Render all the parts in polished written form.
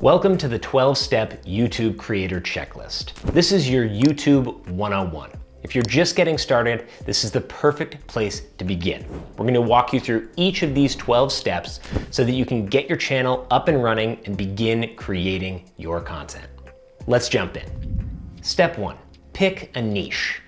Welcome to the 12-step YouTube creator checklist. This is your YouTube 101. If you're just getting started, this is the perfect place to begin. We're going to walk you through each of these 12 steps so that you can get your channel up and running and begin creating your content. Let's jump in. Step 1, pick a niche.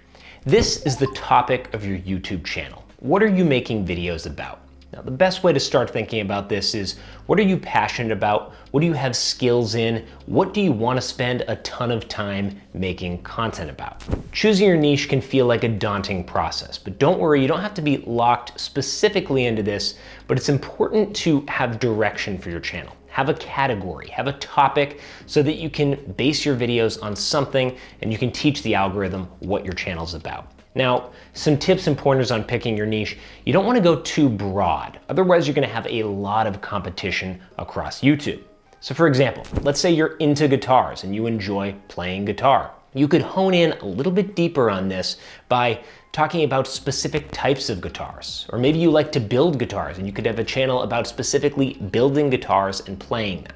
This is the topic of your YouTube channel. What are you making videos about? Now, the best way to start thinking about this is, what are you passionate about? What do you have skills in? What do you want to spend a ton of time making content about? Choosing your niche can feel like a daunting process, but don't worry, you don't have to be locked specifically into this, but it's important to have direction for your channel. Have a category, have a topic so that you can base your videos on something and you can teach the algorithm what your channel's about. Now, some tips and pointers on picking your niche. You don't want to go too broad. Otherwise, you're going to have a lot of competition across YouTube. So for example, let's say you're into guitars and you enjoy playing guitar. You could hone in a little bit deeper on this by talking about specific types of guitars. Or maybe you like to build guitars and you could have a channel about specifically building guitars and playing them.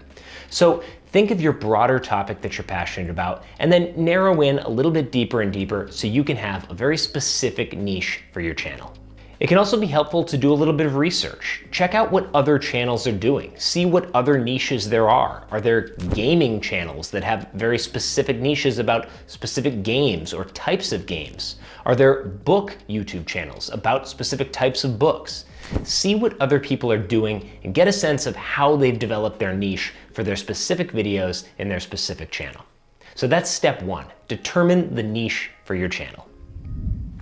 So think of your broader topic that you're passionate about and then narrow in a little bit deeper and deeper so you can have a very specific niche for your channel. It can also be helpful to do a little bit of research. Check out what other channels are doing. See what other niches there are. Are there gaming channels that have very specific niches about specific games or types of games? Are there book YouTube channels about specific types of books? See what other people are doing and get a sense of how they've developed their niche for their specific videos in their specific channel. So that's step 1, determine the niche for your channel.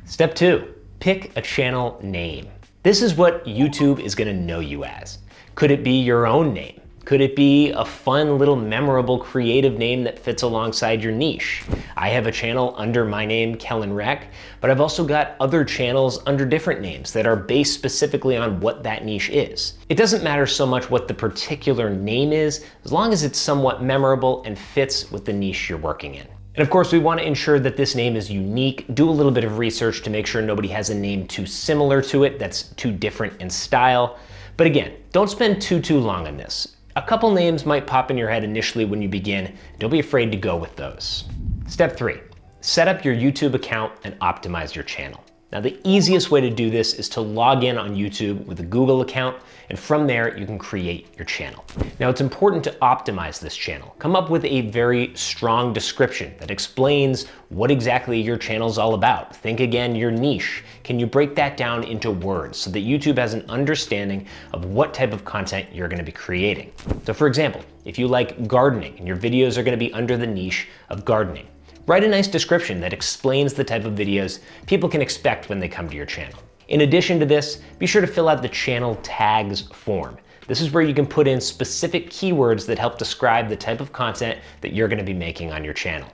Step 2, pick a channel name. This is what YouTube is going to know you as. Could it be your own name? Could it be a fun little memorable creative name that fits alongside your niche? I have a channel under my name, Kellen Rec, but I've also got other channels under different names that are based specifically on what that niche is. It doesn't matter so much what the particular name is, as long as it's somewhat memorable and fits with the niche you're working in. And of course, we want to ensure that this name is unique. Do a little bit of research to make sure nobody has a name too similar to it, that's too different in style. But again, don't spend too long on this. A couple names might pop in your head initially when you begin. Don't be afraid to go with those. Step 3, set up your YouTube account and optimize your channel. Now, the easiest way to do this is to log in on YouTube with a Google account, and from there you can create your channel. Now, it's important to optimize this channel. Come up with a very strong description that explains what exactly your channel's all about. Think again, your niche. Can you break that down into words so that YouTube has an understanding of what type of content you're going to be creating? So for example, if you like gardening and your videos are going to be under the niche of gardening, write a nice description that explains the type of videos people can expect when they come to your channel. In addition to this, be sure to fill out the channel tags form. This is where you can put in specific keywords that help describe the type of content that you're going to be making on your channel.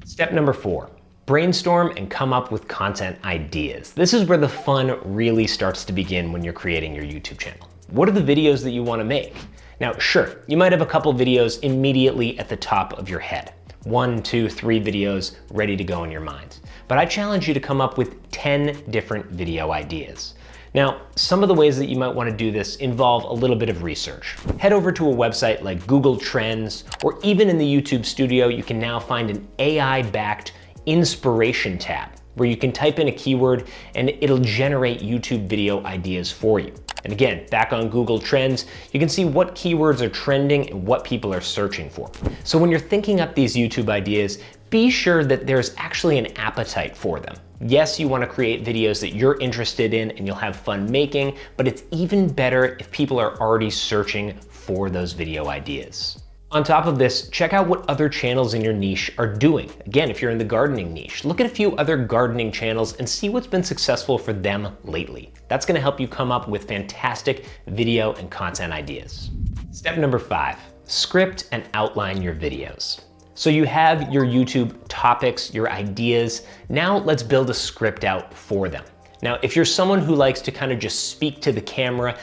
Step number 4, brainstorm and come up with content ideas. This is where the fun really starts to begin when you're creating your YouTube channel. What are the videos that you want to make? Now, sure, you might have a couple videos immediately at the top of your head. 1, 2, 3 videos ready to go in your mind. But I challenge you to come up with 10 different video ideas. Now, some of the ways that you might want to do this involve a little bit of research. Head over to a website like Google Trends, or even in the YouTube studio, you can now find an AI-backed inspiration tab where you can type in a keyword and it'll generate YouTube video ideas for you. And again, back on Google Trends, you can see what keywords are trending and what people are searching for. So when you're thinking up these YouTube ideas, be sure that there's actually an appetite for them. Yes, you want to create videos that you're interested in and you'll have fun making, but it's even better if people are already searching for those video ideas. On top of this, check out what other channels in your niche are doing. Again, if you're in the gardening niche, look at a few other gardening channels and see what's been successful for them lately. That's going to help you come up with fantastic video and content ideas. Step number 5, script and outline your videos. So you have your YouTube topics, your ideas. Now let's build a script out for them. Now, if you're someone who likes to kind of just speak to the camera,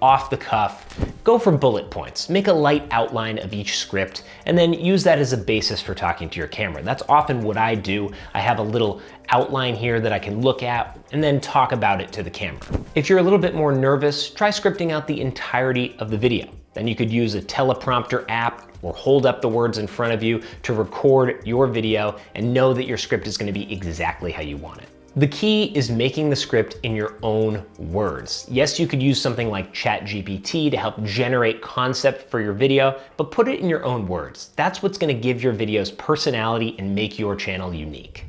off the cuff, go for bullet points. Make a light outline of each script and then use that as a basis for talking to your camera. That's often what I do. I have a little outline here that I can look at and then talk about it to the camera. If you're a little bit more nervous, try scripting out the entirety of the video. Then you could use a teleprompter app or hold up the words in front of you to record your video and know that your script is going to be exactly how you want it. The key is making the script in your own words. Yes, you could use something like ChatGPT to help generate concept for your video, but put it in your own words. That's what's going to give your videos personality and make your channel unique.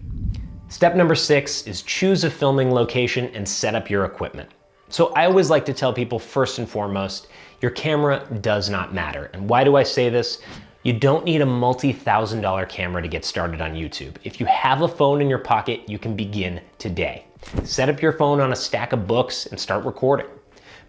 Step number 6 is choose a filming location and set up your equipment. So I always like to tell people, first and foremost, your camera does not matter. And why do I say this? You don't need a multi-$1,000 camera to get started on YouTube. If you have a phone in your pocket, you can begin today. Set up your phone on a stack of books and start recording.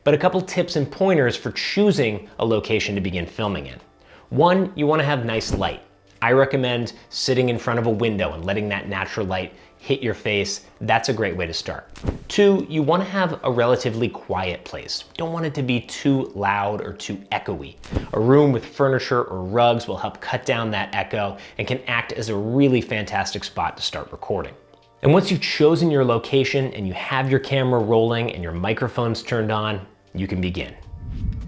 But a couple tips and pointers for choosing a location to begin filming in. 1, you want to have nice light. I recommend sitting in front of a window and letting that natural light hit your face. That's a great way to start. 2, you want to have a relatively quiet place. Don't want it to be too loud or too echoey. A room with furniture or rugs will help cut down that echo and can act as a really fantastic spot to start recording. And once you've chosen your location and you have your camera rolling and your microphones turned on, you can begin.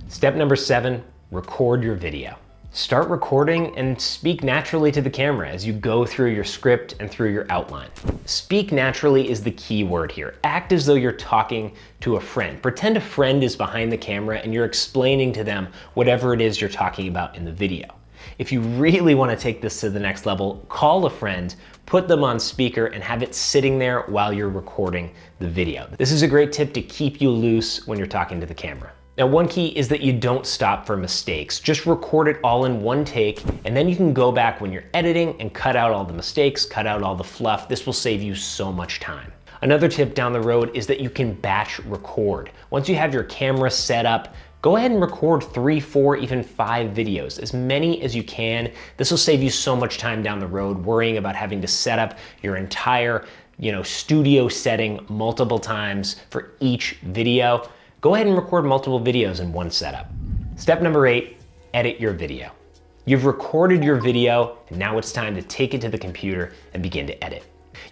Step number 7, record your video. Start recording and speak naturally to the camera as you go through your script and through your outline. Speak naturally is the key word here. Act as though you're talking to a friend. Pretend a friend is behind the camera and you're explaining to them whatever it is you're talking about in the video. If you really want to take this to the next level, call a friend, put them on speaker, and have it sitting there while you're recording the video. This is a great tip to keep you loose when you're talking to the camera. Now, one key is that you don't stop for mistakes. Just record it all in one take, and then you can go back when you're editing and cut out all the mistakes, cut out all the fluff. This will save you so much time. Another tip down the road is that you can batch record. Once you have your camera set up, go ahead and record 3, 4, even 5 videos, as many as you can. This will save you so much time down the road worrying about having to set up your entire, studio setting multiple times for each video. Go ahead and record multiple videos in one setup. Step number 8, edit your video. You've recorded your video, and now it's time to take it to the computer and begin to edit.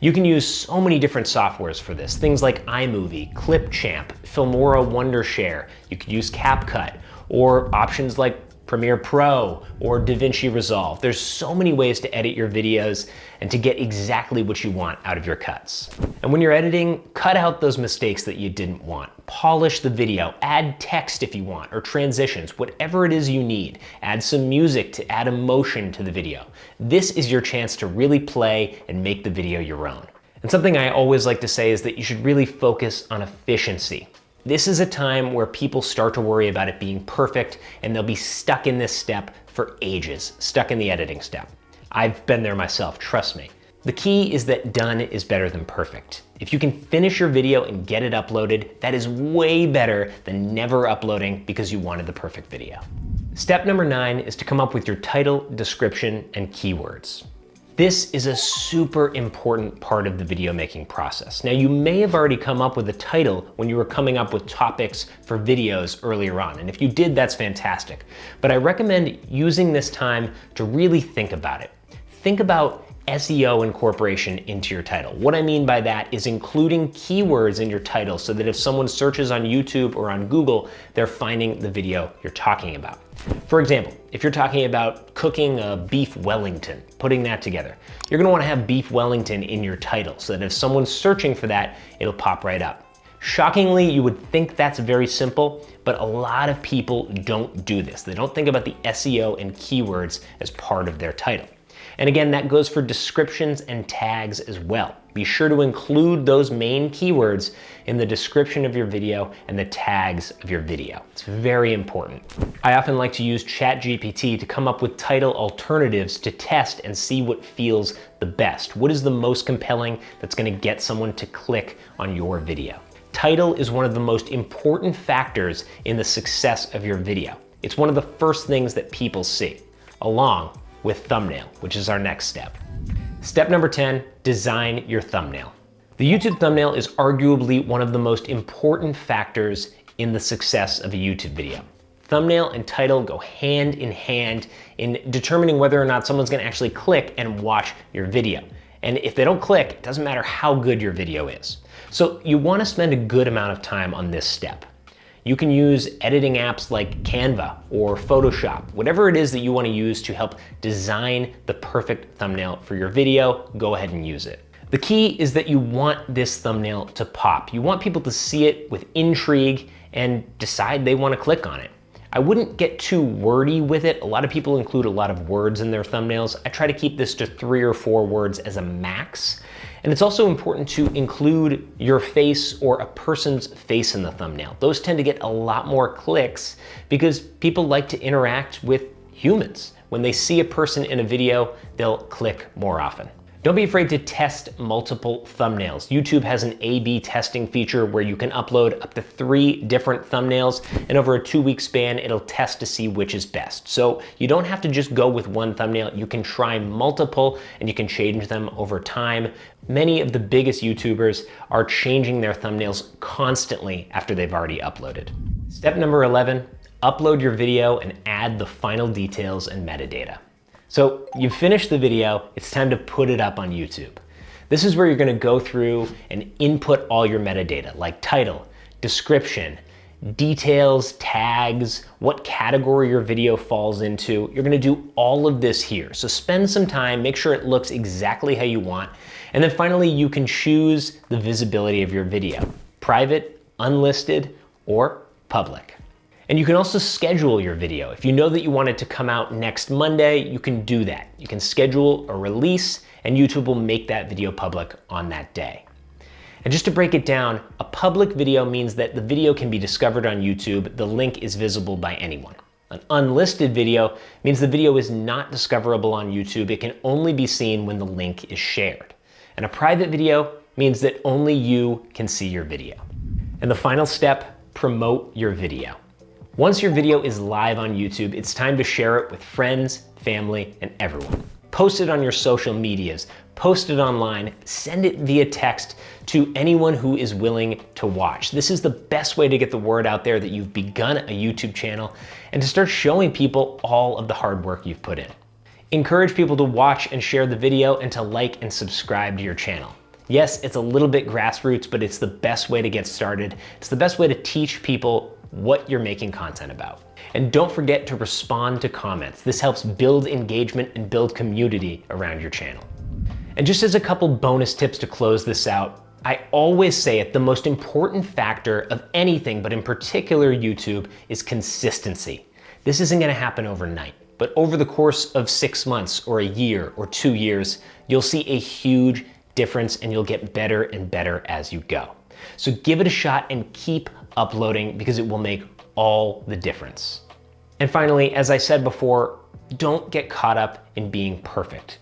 You can use so many different softwares for this, things like iMovie, Clipchamp, Filmora Wondershare. You could use CapCut, or options like Premiere Pro or DaVinci Resolve. There's so many ways to edit your videos and to get exactly what you want out of your cuts. And when you're editing, cut out those mistakes that you didn't want. Polish the video, add text if you want, or transitions, whatever it is you need. Add some music to add emotion to the video. This is your chance to really play and make the video your own. And something I always like to say is that you should really focus on efficiency. This is a time where people start to worry about it being perfect, and they'll be stuck in this step for ages, stuck in the editing step. I've been there myself, trust me. The key is that done is better than perfect. If you can finish your video and get it uploaded, that is way better than never uploading because you wanted the perfect video. Step number 9 is to come up with your title, description, and keywords. This is a super important part of the video making process. Now, you may have already come up with a title when you were coming up with topics for videos earlier on, and if you did, that's fantastic. But I recommend using this time to really think about it. Think about SEO incorporation into your title. What I mean by that is including keywords in your title so that if someone searches on YouTube or on Google, they're finding the video you're talking about. For example, if you're talking about cooking a beef Wellington, putting that together, you're gonna wanna have beef Wellington in your title so that if someone's searching for that, it'll pop right up. Shockingly, you would think that's very simple, but a lot of people don't do this. They don't think about the SEO and keywords as part of their title. And again, that goes for descriptions and tags as well. Be sure to include those main keywords in the description of your video and the tags of your video. It's very important. I often like to use ChatGPT to come up with title alternatives to test and see what feels the best. What is the most compelling that's gonna get someone to click on your video? Title is one of the most important factors in the success of your video. It's one of the first things that people see, along with thumbnail, which is our next step. Step number 10, design your thumbnail. The YouTube thumbnail is arguably one of the most important factors in the success of a YouTube video. Thumbnail and title go hand in determining whether or not someone's gonna actually click and watch your video. And if they don't click, it doesn't matter how good your video is. So you wanna spend a good amount of time on this step. You can use editing apps like Canva or Photoshop, whatever it is that you want to use to help design the perfect thumbnail for your video, go ahead and use it. The key is that you want this thumbnail to pop. You want people to see it with intrigue and decide they want to click on it. I wouldn't get too wordy with it. A lot of people include a lot of words in their thumbnails. I try to keep this to 3 or 4 words as a max. And it's also important to include your face or a person's face in the thumbnail. Those tend to get a lot more clicks because people like to interact with humans. When they see a person in a video, they'll click more often. Don't be afraid to test multiple thumbnails. YouTube has an A/B testing feature where you can upload up to 3 different thumbnails, and over a 2-week span, it'll test to see which is best. So you don't have to just go with one thumbnail. You can try multiple and you can change them over time. Many of the biggest YouTubers are changing their thumbnails constantly after they've already uploaded. Step number 11, upload your video and add the final details and metadata. So you've finished the video, it's time to put it up on YouTube. This is where you're gonna go through and input all your metadata, like title, description, details, tags, what category your video falls into. You're gonna do all of this here. So spend some time, make sure it looks exactly how you want. And then finally, you can choose the visibility of your video, private, unlisted, or public. And you can also schedule your video. If you know that you want it to come out next Monday, you can do that. You can schedule a release and YouTube will make that video public on that day. And just to break it down, a public video means that the video can be discovered on YouTube. The link is visible by anyone. An unlisted video means the video is not discoverable on YouTube. It can only be seen when the link is shared. And a private video means that only you can see your video. And the final step, promote your video. Once your video is live on YouTube, it's time to share it with friends, family, and everyone. Post it on your social medias, post it online, send it via text to anyone who is willing to watch. This is the best way to get the word out there that you've begun a YouTube channel and to start showing people all of the hard work you've put in. Encourage people to watch and share the video and to like and subscribe to your channel. Yes, it's a little bit grassroots, but it's the best way to get started. It's the best way to teach people what you're making content about. And don't forget to respond to comments. This helps build engagement and build community around your channel. And just as a couple bonus tips to close this out, I always say it, the most important factor of anything, but in particular YouTube, is consistency. This isn't gonna happen overnight, but over the course of 6 months or a year or 2 years, you'll see a huge difference and you'll get better and better as you go. So give it a shot and keep uploading because it will make all the difference. And finally, as I said before, don't get caught up in being perfect.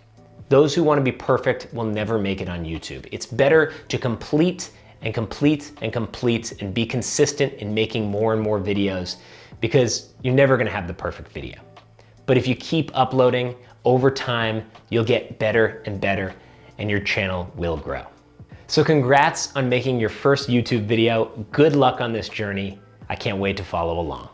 Those who want to be perfect will never make it on YouTube. It's better to complete and complete and complete and be consistent in making more and more videos because you're never going to have the perfect video. But if you keep uploading over time, you'll get better and better and your channel will grow. So congrats on making your first YouTube video. Good luck on this journey. I can't wait to follow along.